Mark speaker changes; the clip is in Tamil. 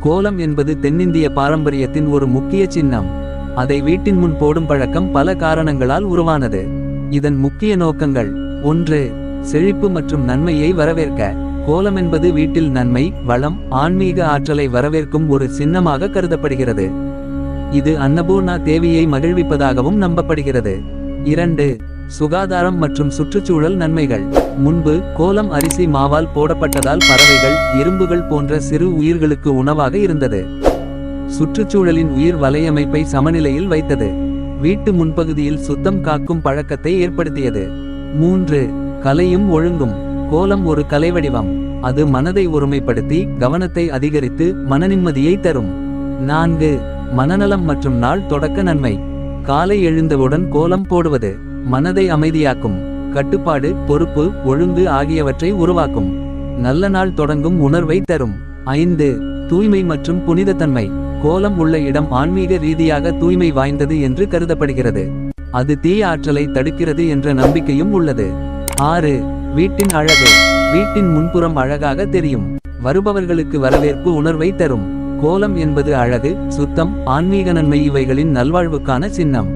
Speaker 1: கோலம் என்பது தென்னிந்திய பாரம்பரியத்தின் ஒரு முக்கிய சின்னம். அதை வீட்டின் முன் போடும் பழக்கம் பல காரணங்களால் உருவானது. இதன் முக்கிய நோக்கங்கள்: 1. செழிப்பு மற்றும் நன்மையை வரவேற்க. கோலம் என்பது வீட்டில் நன்மை, வளம், ஆன்மீக ஆற்றலை வரவேற்கும் ஒரு சின்னமாக கருதப்படுகிறது. இது அன்னபூர்ணா தேவியை மகிழ்விப்பதாகவும் நம்பப்படுகிறது. 2. சுகாதாரம் மற்றும் சுற்றுச்சூழல் நன்மைகள். முன்பு கோலம் அரிசி மாவால் போடப்பட்டதால் பறவைகள், எறும்புகள் போன்ற சிறு உயிர்களுக்கு உணவாக இருந்தது. சுற்றுச்சூழலின் உயிர் வலையமைப்பை சமநிலையில் வைத்தது. வீட்டு முன்பகுதியில் சுத்தம் காக்கும் பழக்கத்தை ஏற்படுத்தியது. 3. கலையும் ஒழுங்கும். கோலம் ஒரு கலைவடிவம். அது மனதை ஒருமைப்படுத்தி கவனத்தை அதிகரித்து மனநிம்மதியை தரும். 4. மனநலம் மற்றும் நாள் தொடக்க நன்மை. காலை எழுந்தவுடன் கோலம் போடுவது மனதை அமைதியாக்கும். கட்டுப்பாடு, பொறுப்பு, ஒழுங்கு ஆகியவற்றை உருவாக்கும். நல்ல நாள் தொடங்கும் உணர்வை தரும். 5. தூய்மை மற்றும் புனிதத்தன்மை. கோலம் உள்ள இடம் ஆன்மீக ரீதியாக தூய்மை வாய்ந்தது என்று கருதப்படுகிறது. அது தீய ஆற்றலை தடுக்கிறது என்ற நம்பிக்கையும் உள்ளது. 6. வீட்டின் அழகு. வீட்டின் முன்புறம் அழகாக தெரியும். வருபவர்களுக்கு வரவேற்பு உணர்வை தரும். கோலம் என்பது அழகு, சுத்தம், ஆன்மீக நன்மை இவைகளின் நல்வாழ்வுக்கான சின்னம்.